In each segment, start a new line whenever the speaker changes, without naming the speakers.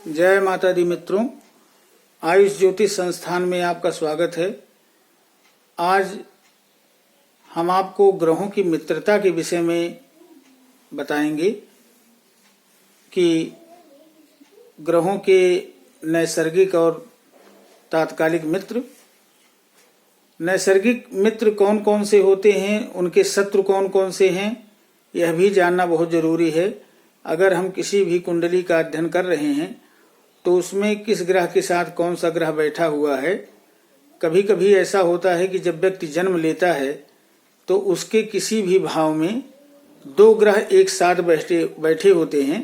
जय माता दी मित्रों, आयुष ज्योतिष संस्थान में आपका स्वागत है। आज हम आपको ग्रहों की मित्रता के विषय में बताएंगे कि ग्रहों के नैसर्गिक और तात्कालिक मित्र। नैसर्गिक मित्र कौन कौन से होते हैं, उनके शत्रु कौन कौन से हैं, यह भी जानना बहुत जरूरी है। अगर हम किसी भी कुंडली का अध्ययन कर रहे हैं तो उसमें किस ग्रह के साथ कौन सा ग्रह बैठा हुआ है। कभी कभी ऐसा होता है कि जब व्यक्ति जन्म लेता है तो उसके किसी भी भाव में दो ग्रह एक साथ बैठे होते हैं,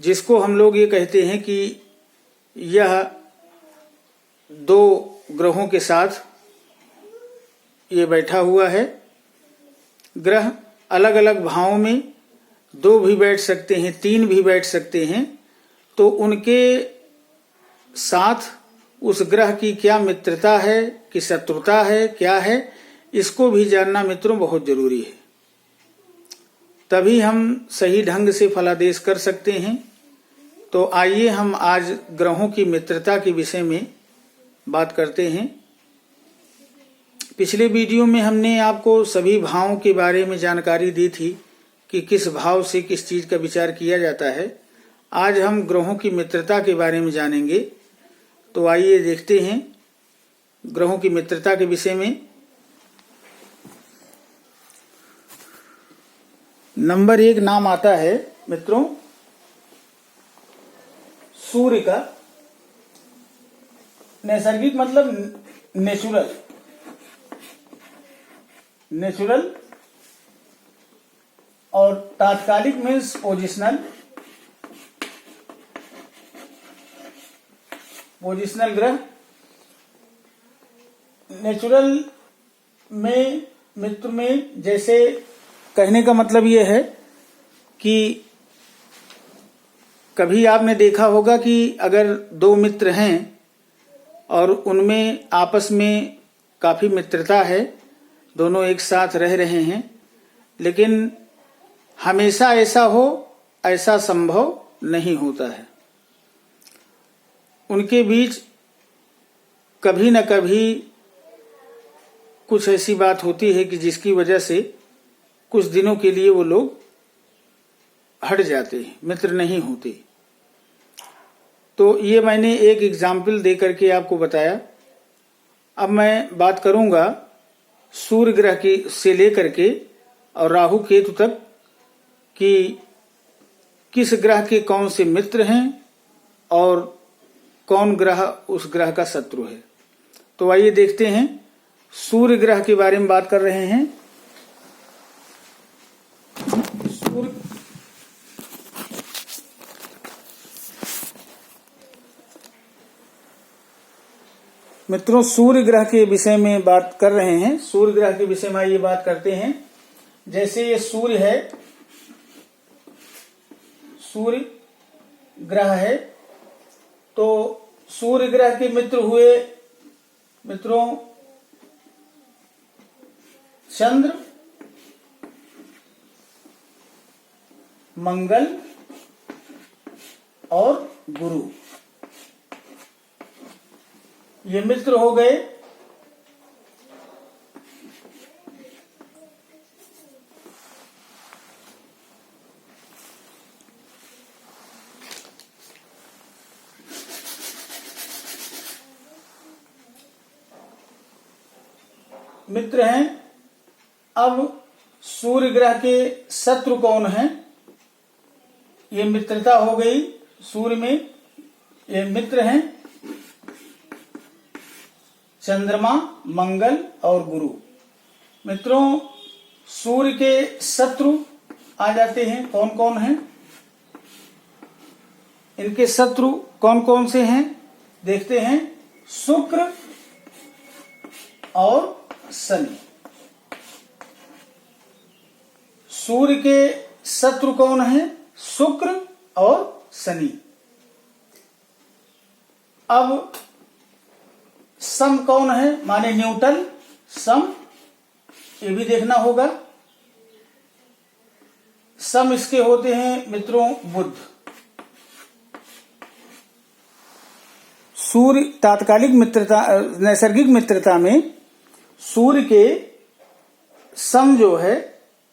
जिसको हम लोग ये कहते हैं कि यह दो ग्रहों के साथ ये बैठा हुआ है। ग्रह अलग अलग भावों में दो भी बैठ सकते हैं, तीन भी बैठ सकते हैं। तो उनके साथ उस ग्रह की क्या मित्रता है कि शत्रुता है, क्या है, इसको भी जानना मित्रों बहुत जरूरी है। तभी हम सही ढंग से फलादेश कर सकते हैं। तो आइए हम आज ग्रहों की मित्रता के विषय में बात करते हैं। पिछले वीडियो में हमने आपको सभी भावों के बारे में जानकारी दी थी कि किस भाव से किस चीज का विचार किया जाता है। आज हम ग्रहों की मित्रता के बारे में जानेंगे। तो आइए देखते हैं ग्रहों की मित्रता के विषय में। नंबर 1 नाम आता है मित्रों सूर्य का। नैसर्गिक मतलब नेचुरल और तात्कालिक मीन्स पोजिशनल ग्रह। नेचुरल में मित्र में जैसे कहने का मतलब यह है कि कभी आपने देखा होगा कि अगर दो मित्र हैं और उनमें आपस में काफी मित्रता है, दोनों एक साथ रह रहे हैं, लेकिन हमेशा ऐसा संभव नहीं होता है। उनके बीच कभी न कभी कुछ ऐसी बात होती है कि जिसकी वजह से कुछ दिनों के लिए वो लोग हट जाते हैं, मित्र नहीं होते। तो ये मैंने एक एग्जाम्पल दे करके आपको बताया। अब मैं बात करूंगा सूर्य ग्रह की से लेकर के और राहु केतु तक कि किस ग्रह के कौन से मित्र हैं और कौन ग्रह उस ग्रह का शत्रु है। तो आइए देखते हैं। सूर्य ग्रह के बारे में बात कर रहे हैं। मित्रों सूर्य ग्रह के विषय में बात कर रहे हैं। सूर्य ग्रह के विषय में आइए बात करते हैं। जैसे ये सूर्य है, सूर्य ग्रह है, तो सूर्य ग्रह के मित्र हुए मित्रों चंद्र, मंगल और गुरु। ये मित्र हो गए। मित्र हैं। अब सूर्य ग्रह के शत्रु कौन हैं? ये मित्रता हो गई सूर्य में। ये मित्र हैं चंद्रमा, मंगल और गुरु। मित्रों सूर्य के शत्रु आ जाते हैं। कौन कौन हैं? इनके शत्रु कौन कौन से हैं देखते हैं। शुक्र और शनि। सूर्य के शत्रु कौन हैं? शुक्र और शनि। अब सम कौन है, माने न्यूट्रल सम, ये भी देखना होगा। सम इसके होते हैं मित्रों बुध। सूर्य तात्कालिक मित्रता, नैसर्गिक मित्रता में सूर्य के सम जो है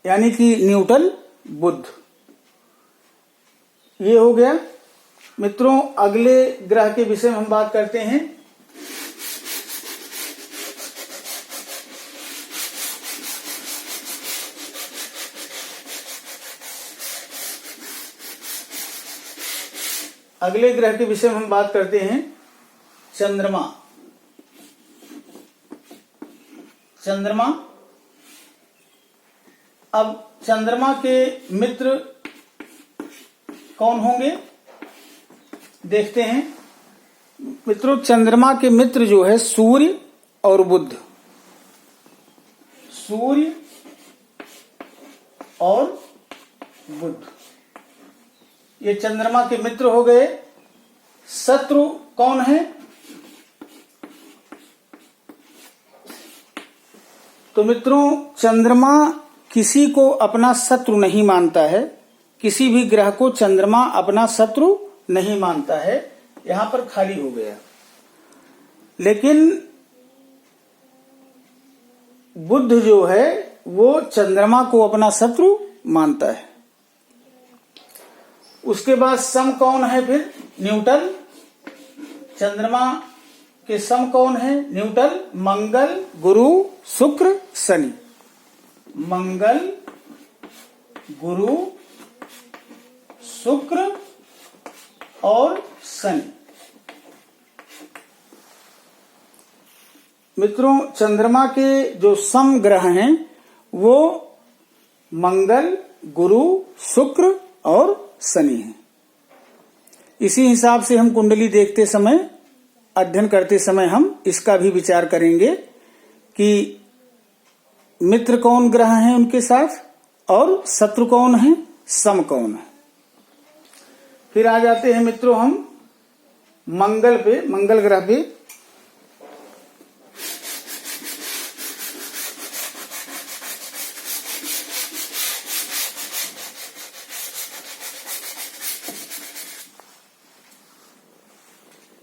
यानी कि न्यूट्रल बुध। ये हो गया मित्रों। अगले ग्रह के विषय में हम बात करते हैं। अगले ग्रह के विषय में हम बात करते हैं चंद्रमा। चंद्रमा, अब चंद्रमा के मित्र कौन होंगे देखते हैं। मित्रों, चंद्रमा के मित्र जो है सूर्य और बुध। सूर्य और बुध ये चंद्रमा के मित्र हो गए। शत्रु कौन है? तो मित्रों, चंद्रमा किसी को अपना शत्रु नहीं मानता है। किसी भी ग्रह को चंद्रमा अपना शत्रु नहीं मानता है। यहां पर खाली हो गया। लेकिन बुध जो है वो चंद्रमा को अपना शत्रु मानता है। उसके बाद सम कौन है फिर? न्यूट्रल। चंद्रमा के सम कौन है? न्यूट्रल। मंगल, गुरु, शुक्र, शनि। मंगल, गुरु, शुक्र और शनि। मित्रों, चंद्रमा के जो सम ग्रह हैं वो मंगल, गुरु, शुक्र और शनि है। इसी हिसाब से हम कुंडली देखते समय, अध्ययन करते समय हम इसका भी विचार करेंगे कि मित्र कौन ग्रह हैं उनके साथ और शत्रु कौन है, सम कौन है। फिर आ जाते हैं मित्रों हम मंगल पे, मंगल ग्रह पे।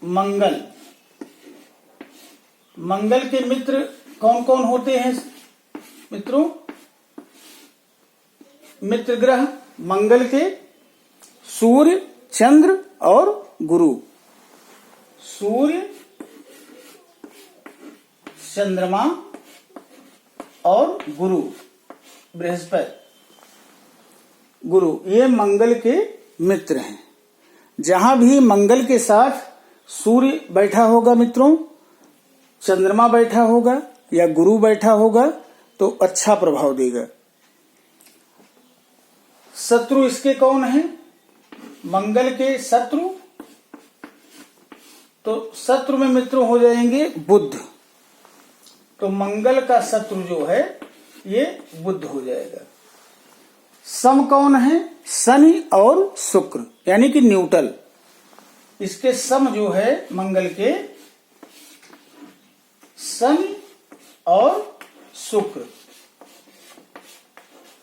मंगल, मंगल के मित्र कौन कौन होते हैं मित्रों? मित्र ग्रह मंगल के सूर्य, चंद्र और गुरु। सूर्य, चंद्रमा और गुरु, बृहस्पति, गुरु, ये मंगल के मित्र हैं। जहां भी मंगल के साथ सूर्य बैठा होगा मित्रों, चंद्रमा बैठा होगा या गुरु बैठा होगा तो अच्छा प्रभाव देगा। शत्रु इसके कौन है? मंगल के शत्रु, तो शत्रु में मित्र हो जाएंगे बुध। तो मंगल का शत्रु जो है ये बुध हो जाएगा। सम कौन है? शनि और शुक्र यानी कि न्यूट्रल। इसके सम जो है मंगल के शनि और शुक्र,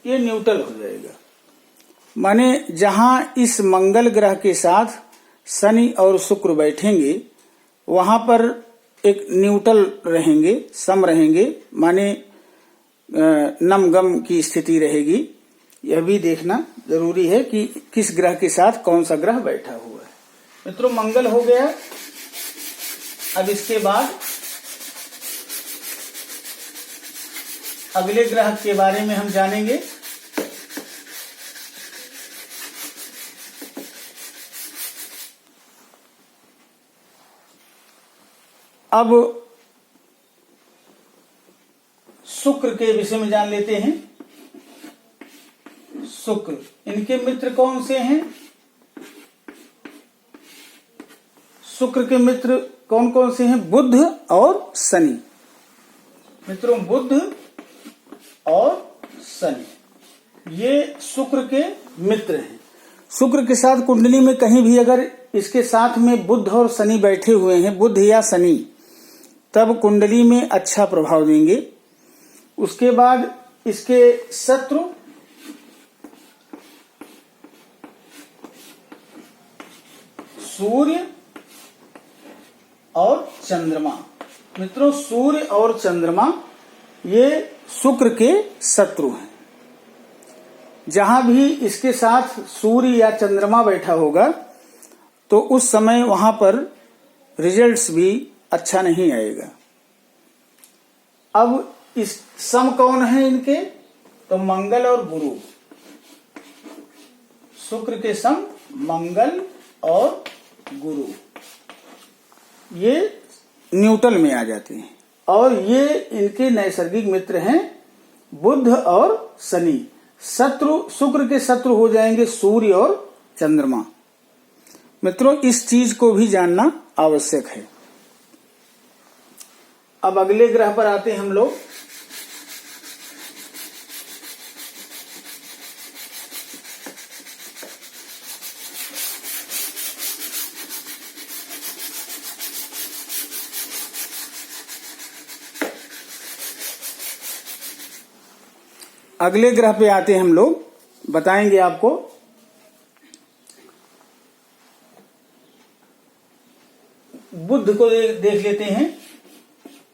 ये न्यूट्रल हो जाएगा। माने जहां इस मंगल ग्रह के साथ शनि और शुक्र बैठेंगे वहां पर एक न्यूट्रल रहेंगे, सम रहेंगे, माने नम गम की स्थिति रहेगी। यह भी देखना जरूरी है कि किस ग्रह के साथ कौन सा ग्रह बैठा हुआ है। मित्रों, मंगल हो गया। अब इसके बाद अगले ग्रह के बारे में हम जानेंगे। अब शुक्र के विषय में जान लेते हैं। शुक्र, इनके मित्र कौन से हैं? शुक्र के मित्र कौन कौन से हैं? बुध और शनि। मित्रों, बुध और शनि ये शुक्र के मित्र हैं। शुक्र के साथ कुंडली में कहीं भी अगर इसके साथ में बुध और शनि बैठे हुए हैं, बुध या शनि, तब कुंडली में अच्छा प्रभाव देंगे। उसके बाद इसके शत्रु सूर्य, और चंद्रमा। मित्रों, सूर्य और चंद्रमा ये शुक्र के शत्रु हैं। जहां भी इसके साथ सूर्य या चंद्रमा बैठा होगा तो उस समय वहां पर रिजल्ट्स भी अच्छा नहीं आएगा। अब इस सम कौन है इनके? तो मंगल और गुरु। शुक्र के सम मंगल और गुरु ये न्यूट्रल में आ जाते हैं और ये इनके नैसर्गिक मित्र हैं बुध और शनि। शत्रु, शुक्र के शत्रु हो जाएंगे सूर्य और चंद्रमा। मित्रों, इस चीज को भी जानना आवश्यक है। अब अगले ग्रह पर आते हैं हम लोग। अगले ग्रह पे आते हैं हम लोग, बताएंगे आपको। बुध को देख लेते हैं।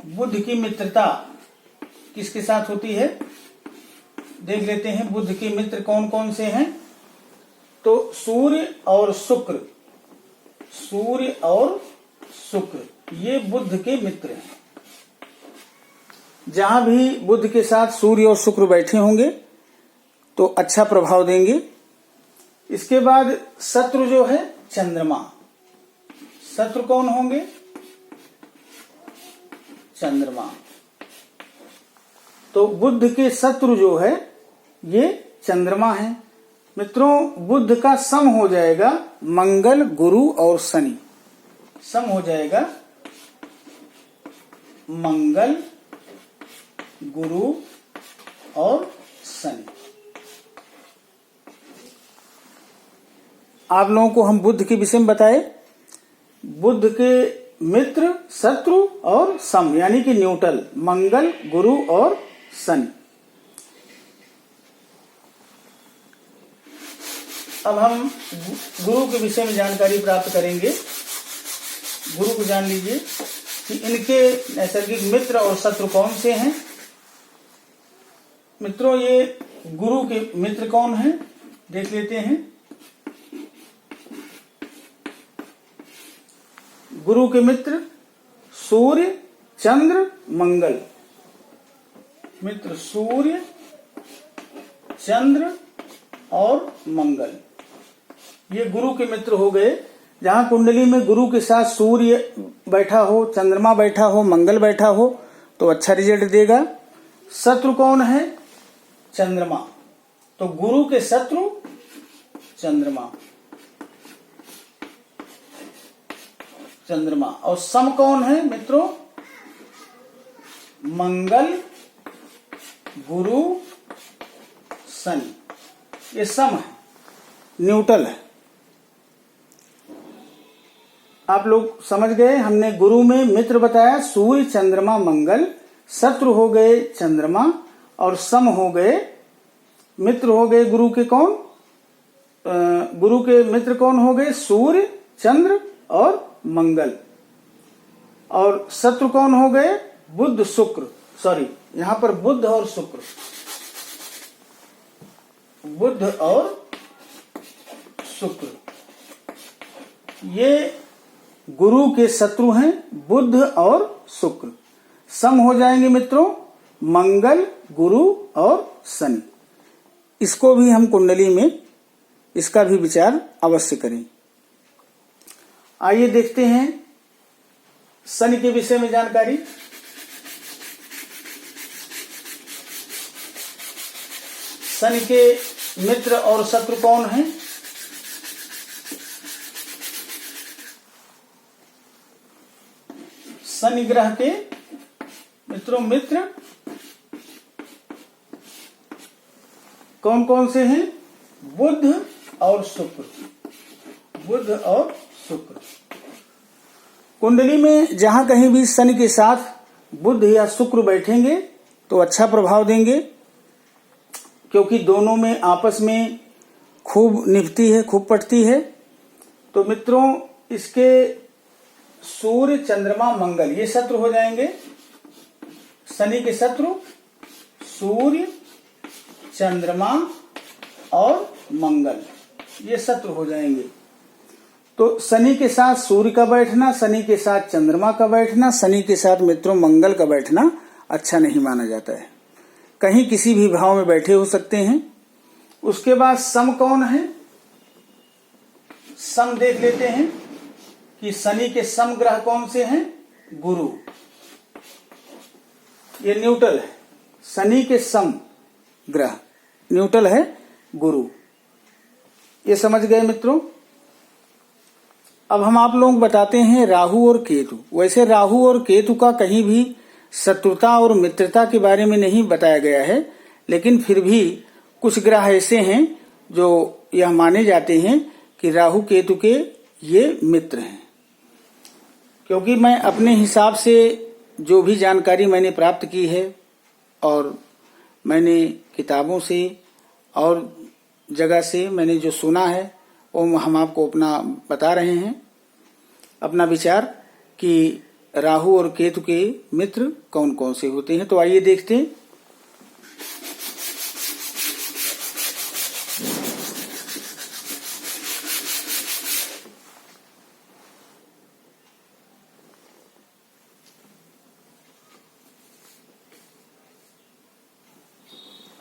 बुध की मित्रता किसके साथ होती है देख लेते हैं। बुध के मित्र कौन कौन से हैं? तो सूर्य और शुक्र। सूर्य और शुक्र ये बुध के मित्र हैं। जहां भी बुध के साथ सूर्य और शुक्र बैठे होंगे तो अच्छा प्रभाव देंगे। इसके बाद शत्रु जो है चंद्रमा। शत्रु कौन होंगे? चंद्रमा। तो बुध के शत्रु जो है ये चंद्रमा है। मित्रों, बुध का सम हो जाएगा मंगल, गुरु और शनि। सम हो जाएगा मंगल, गुरु और शनि। आप लोगों को हम बुध के विषय में बताए। बुध के मित्र, शत्रु और सम यानी कि न्यूट्रल, मंगल, गुरु और शनि। अब हम गुरु के विषय में जानकारी प्राप्त करेंगे। गुरु को जान लीजिए कि इनके नैसर्गिक मित्र और शत्रु कौन से हैं। मित्रों, ये गुरु के मित्र कौन हैं देख लेते हैं। गुरु के मित्र सूर्य, चंद्र, मंगल। मित्र सूर्य, चंद्र और मंगल ये गुरु के मित्र हो गए। जहां कुंडली में गुरु के साथ सूर्य बैठा हो, चंद्रमा बैठा हो, मंगल बैठा हो तो अच्छा रिजल्ट देगा। शत्रु कौन है? चंद्रमा। तो गुरु के शत्रु चंद्रमा। चंद्रमा। और सम कौन है मित्रों? मंगल, गुरु, शनि। ये सम है, न्यूट्रल है। आप लोग समझ गए। हमने गुरु में मित्र बताया सूर्य, चंद्रमा, मंगल। शत्रु हो गए चंद्रमा और सम हो गए। मित्र हो गए गुरु के कौन? गुरु के मित्र कौन हो गए? सूर्य, चंद्र और मंगल। और शत्रु कौन हो गए? बुध, शुक्र। सॉरी, यहां पर बुध और शुक्र। बुध और शुक्र ये गुरु के शत्रु हैं। बुध और शुक्र सम हो जाएंगे मित्रों मंगल, गुरु और शनि। इसको भी हम कुंडली में इसका भी विचार अवश्य करें। आइए देखते हैं शनि के विषय में जानकारी। शनि के मित्र और शत्रु कौन हैं? शनि ग्रह के मित्रों मित्र कौन कौन से हैं? बुध और शुक्र। बुध और शुक्र। कुंडली में जहां कहीं भी शनि के साथ बुध या शुक्र बैठेंगे तो अच्छा प्रभाव देंगे, क्योंकि दोनों में आपस में खूब निभती है, खूब पटती है। तो मित्रों इसके सूर्य, चंद्रमा, मंगल, ये शत्रु हो जाएंगे। शनि के शत्रु सूर्य, चंद्रमा और मंगल, ये शत्रु हो जाएंगे। तो शनि के साथ सूर्य का बैठना, शनि के साथ चंद्रमा का बैठना, शनि के साथ मित्रों मंगल का बैठना अच्छा नहीं माना जाता है। कहीं किसी भी भाव में बैठे हो सकते हैं। उसके बाद सम कौन है? सम देख लेते हैं कि शनि के सम ग्रह कौन से हैं? गुरु। ये न्यूट्रल है। शनि के सम ग्रह न्यूट्रल है गुरु। ये समझ गए मित्रों। अब हम आप लोग बताते हैं राहु और केतु। वैसे राहु और केतु का कहीं भी शत्रुता और मित्रता के बारे में नहीं बताया गया है, लेकिन फिर भी कुछ ग्रह ऐसे हैं जो यह माने जाते हैं कि राहु केतु के ये मित्र हैं। क्योंकि मैं अपने हिसाब से जो भी जानकारी मैंने प्राप्त की है और मैंने किताबों से और जगह से मैंने जो सुना है वो हम आपको अपना बता रहे हैं, अपना विचार कि राहु और केतु के मित्र कौन कौन से होते हैं। तो आइए देखते हैं।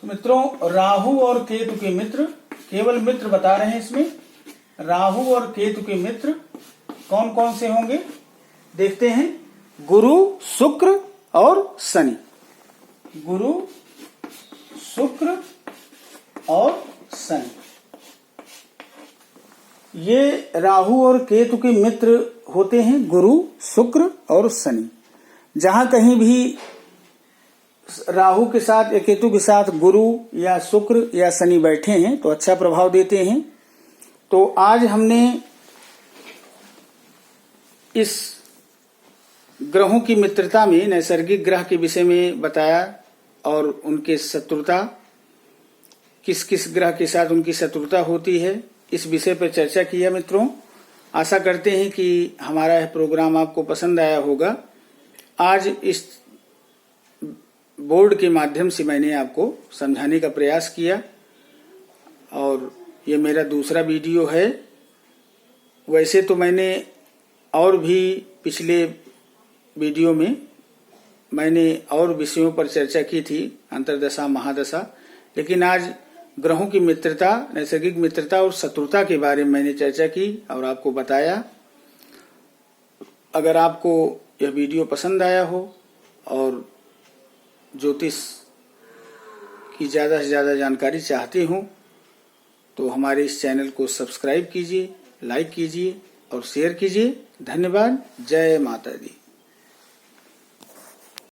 मित्रों, राहु और केतु के मित्र, केवल मित्र बता रहे हैं इसमें। राहु और केतु के मित्र कौन कौन से होंगे देखते हैं। गुरु, शुक्र और शनि। गुरु, शुक्र और शनि, ये राहु और केतु के मित्र होते हैं। गुरु, शुक्र और शनि। जहां कहीं भी राहु के साथ या केतु के साथ गुरु या शुक्र या शनि बैठे हैं तो अच्छा प्रभाव देते हैं। तो आज हमने इस ग्रहों की मित्रता में नैसर्गिक ग्रह के विषय में बताया और उनके शत्रुता, किस किस ग्रह के साथ उनकी शत्रुता होती है, इस विषय पर चर्चा किया। मित्रों, आशा करते हैं कि हमारा यह प्रोग्राम आपको पसंद आया होगा। आज इस बोर्ड के माध्यम से मैंने आपको समझाने का प्रयास किया और ये मेरा दूसरा वीडियो है। वैसे तो मैंने और भी पिछले वीडियो में मैंने और विषयों पर चर्चा की थी, अंतर्दशा, महादशा, लेकिन आज ग्रहों की मित्रता, नैसर्गिक मित्रता और शत्रुता के बारे में मैंने चर्चा की और आपको बताया। अगर आपको यह वीडियो पसंद आया हो और ज्योतिष की ज्यादा से ज्यादा जानकारी चाहते हो तो हमारे इस चैनल को सब्सक्राइब कीजिए, लाइक कीजिए और शेयर कीजिए। धन्यवाद। जय माता दी।